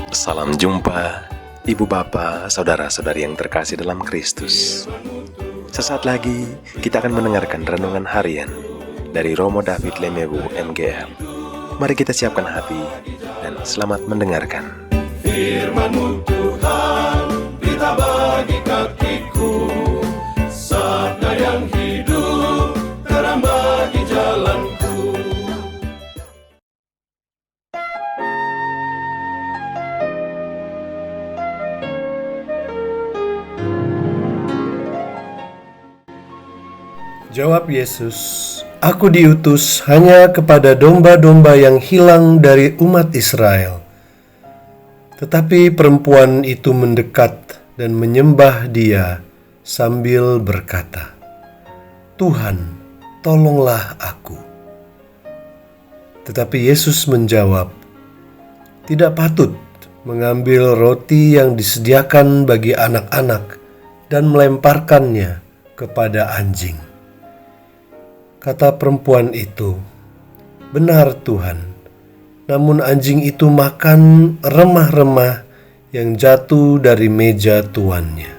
Salam jumpa, Ibu Bapa, Saudara-saudari yang terkasih dalam Kristus. Sesaat lagi kita akan mendengarkan renungan harian dari Romo David Lemewu MGR. Mari kita siapkan hati dan selamat mendengarkan. Firman-Mu Tuhan, berita bagi kakiku, sabda yang hidup, terang bagi jalanku. Jawab Yesus, "Aku diutus hanya kepada domba-domba yang hilang dari umat Israel." Tetapi perempuan itu mendekat dan menyembah Dia sambil berkata, "Tuhan, tolonglah aku." Tetapi Yesus menjawab, "Tidak patut mengambil roti yang disediakan bagi anak-anak dan melemparkannya kepada anjing." Kata perempuan itu, "Benar Tuhan, namun anjing itu makan remah-remah yang jatuh dari meja tuannya."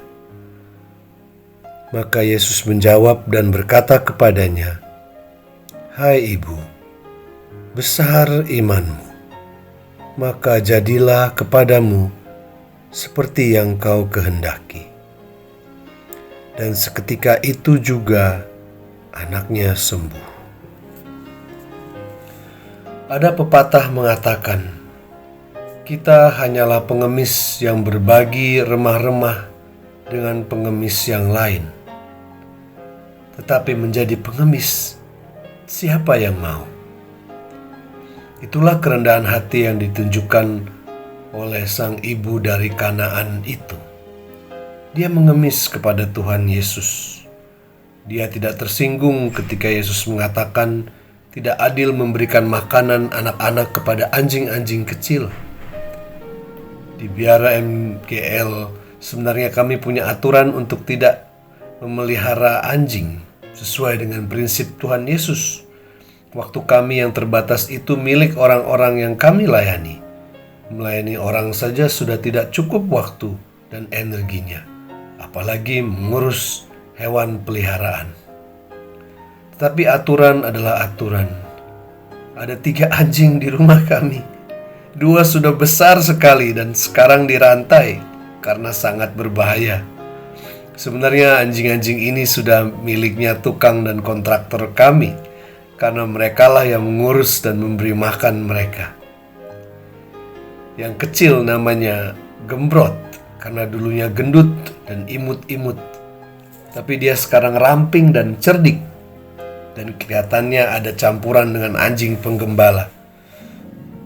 Maka Yesus menjawab dan berkata kepadanya, "Hai ibu, besar imanmu, maka jadilah kepadamu seperti yang kau kehendaki." Dan seketika itu juga anaknya sembuh. Ada pepatah mengatakan, kita hanyalah pengemis yang berbagi remah-remah dengan pengemis yang lain. Tetapi menjadi pengemis, siapa yang mau? Itulah kerendahan hati yang ditunjukkan oleh sang ibu dari Kanaan itu. Dia mengemis kepada Tuhan Yesus. Dia tidak tersinggung ketika Yesus mengatakan tidak adil memberikan makanan anak-anak kepada anjing-anjing kecil. Di Biara MGL, sebenarnya kami punya aturan untuk tidak memelihara anjing sesuai dengan prinsip Tuhan Yesus. Waktu kami yang terbatas itu milik orang-orang yang kami layani. Melayani orang saja sudah tidak cukup waktu dan energinya, apalagi mengurus hewan peliharaan. Tetapi aturan adalah aturan. Ada 3 anjing di rumah kami. 2 sudah besar sekali dan sekarang dirantai karena sangat berbahaya. Sebenarnya anjing-anjing ini sudah miliknya tukang dan kontraktor kami, karena merekalah yang mengurus dan memberi makan mereka. Yang kecil namanya Gembrot, karena dulunya gendut dan imut-imut. Tapi dia sekarang ramping dan cerdik, dan kelihatannya ada campuran dengan anjing penggembala.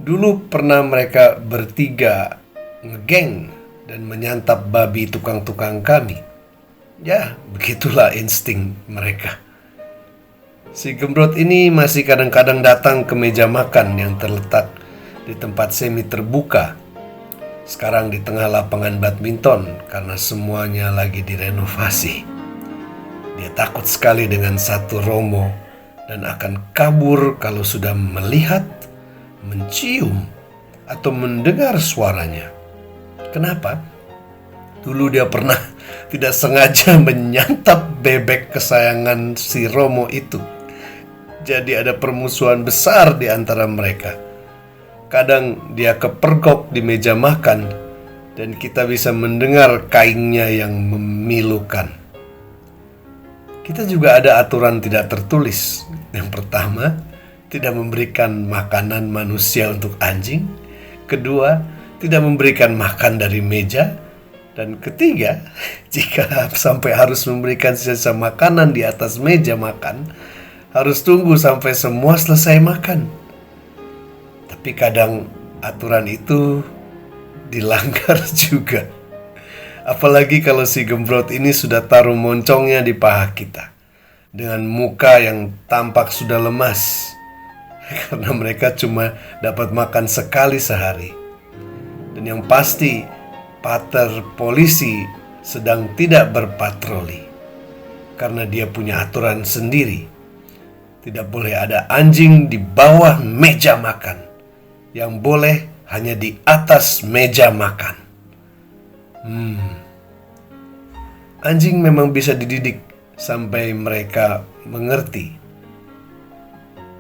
Dulu pernah mereka bertiga ngegeng dan menyantap babi tukang-tukang kami. Ya, begitulah insting mereka. Si Gembrot ini masih kadang-kadang datang ke meja makan yang terletak di tempat semi terbuka. Sekarang di tengah lapangan badminton karena semuanya lagi direnovasi. Dia takut sekali dengan satu romo dan akan kabur kalau sudah melihat, mencium, atau mendengar suaranya. Kenapa? Dulu dia pernah tidak sengaja menyantap bebek kesayangan si romo itu. Jadi ada permusuhan besar di antara mereka. Kadang dia kepergok di meja makan dan kita bisa mendengar kaingnya yang memilukan. Kita juga ada aturan tidak tertulis. Yang pertama, tidak memberikan makanan manusia untuk anjing. Kedua, tidak memberikan makan dari meja. Dan ketiga, jika sampai harus memberikan sisa makanan di atas meja makan, harus tunggu sampai semua selesai makan. Tapi kadang aturan itu dilanggar juga. Apalagi kalau si Gembrot ini sudah taruh moncongnya di paha kita, dengan muka yang tampak sudah lemas, karena mereka cuma dapat makan sekali sehari. Dan yang pasti, pater polisi sedang tidak berpatroli, karena dia punya aturan sendiri. Tidak boleh ada anjing di bawah meja makan. Yang boleh hanya di atas meja makan. Anjing memang bisa dididik sampai mereka mengerti.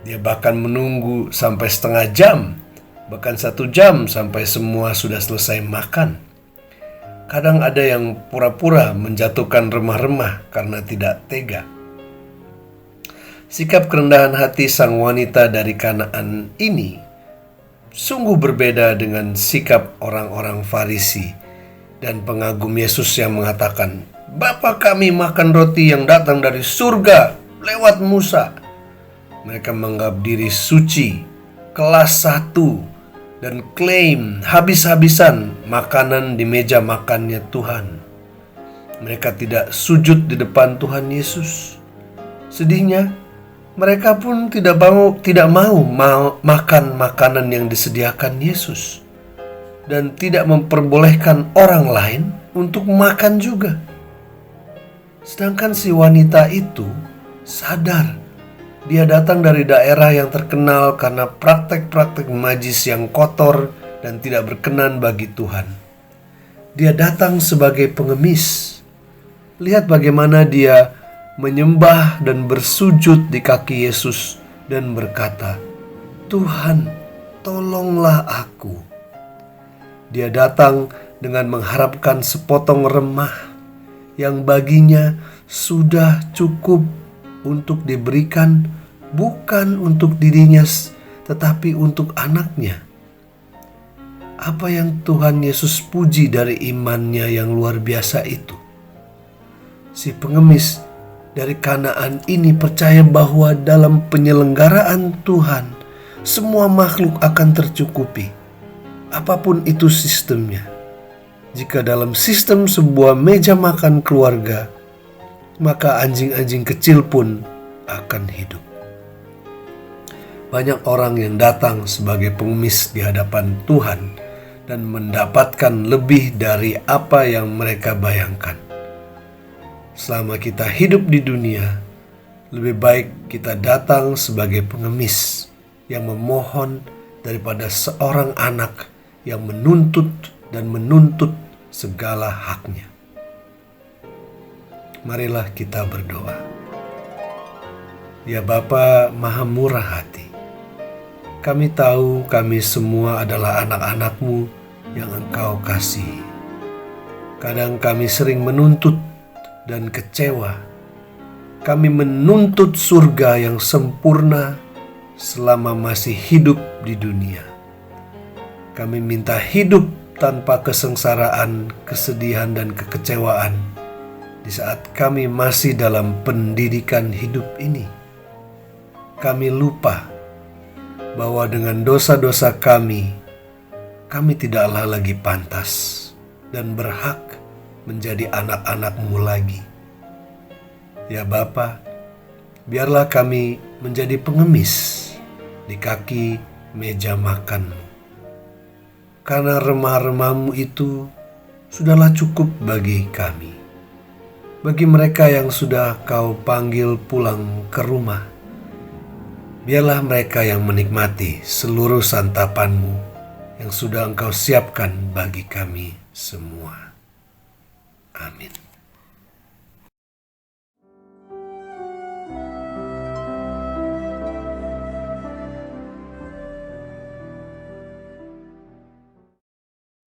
Dia bahkan menunggu sampai setengah jam, bahkan 1 jam sampai semua sudah selesai makan. Kadang ada yang pura-pura menjatuhkan remah-remah karena tidak tega. Sikap kerendahan hati sang wanita dari Kanaan ini sungguh berbeda dengan sikap orang-orang Farisi dan pengagum Yesus yang mengatakan, "Bapa kami makan roti yang datang dari surga lewat Musa." Mereka menganggap diri suci, kelas 1, dan klaim habis-habisan makanan di meja makannya Tuhan. Mereka tidak sujud di depan Tuhan Yesus. Sedihnya, mereka pun tidak mau makan makanan yang disediakan Yesus, dan tidak memperbolehkan orang lain untuk makan juga. Sedangkan si wanita itu sadar dia datang dari daerah yang terkenal karena praktek-praktek majis yang kotor dan tidak berkenan bagi Tuhan. Dia datang sebagai pengemis. Lihat bagaimana dia menyembah dan bersujud di kaki Yesus dan berkata, "Tuhan, tolonglah aku." Dia datang dengan mengharapkan sepotong remah yang baginya sudah cukup untuk diberikan, bukan untuk dirinya tetapi untuk anaknya. Apa yang Tuhan Yesus puji dari imannya yang luar biasa itu? Si pengemis dari Kanaan ini percaya bahwa dalam penyelenggaraan Tuhan, semua makhluk akan tercukupi, apapun itu sistemnya. Jika dalam sistem sebuah meja makan keluarga, maka anjing-anjing kecil pun akan hidup. Banyak orang yang datang sebagai pengemis di hadapan Tuhan dan mendapatkan lebih dari apa yang mereka bayangkan. Selama kita hidup di dunia, lebih baik kita datang sebagai pengemis yang memohon daripada seorang anak yang menuntut segala haknya. Marilah kita berdoa. Ya Bapa Maha Murah Hati, kami tahu kami semua adalah anak-anak-Mu yang Engkau kasihi. Kadang kami sering menuntut dan kecewa. Kami menuntut surga yang sempurna selama masih hidup di dunia. Kami minta hidup tanpa kesengsaraan, kesedihan, dan kekecewaan di saat kami masih dalam pendidikan hidup ini. Kami lupa bahwa dengan dosa-dosa kami tidaklah lagi pantas dan berhak menjadi anak-anak-Mu lagi. Ya Bapa, biarlah kami menjadi pengemis di kaki meja makan-Mu. Karena remah-remah-Mu itu sudahlah cukup bagi kami. Bagi mereka yang sudah Kau panggil pulang ke rumah, biarlah mereka yang menikmati seluruh santapan-Mu yang sudah Engkau siapkan bagi kami semua. Amin.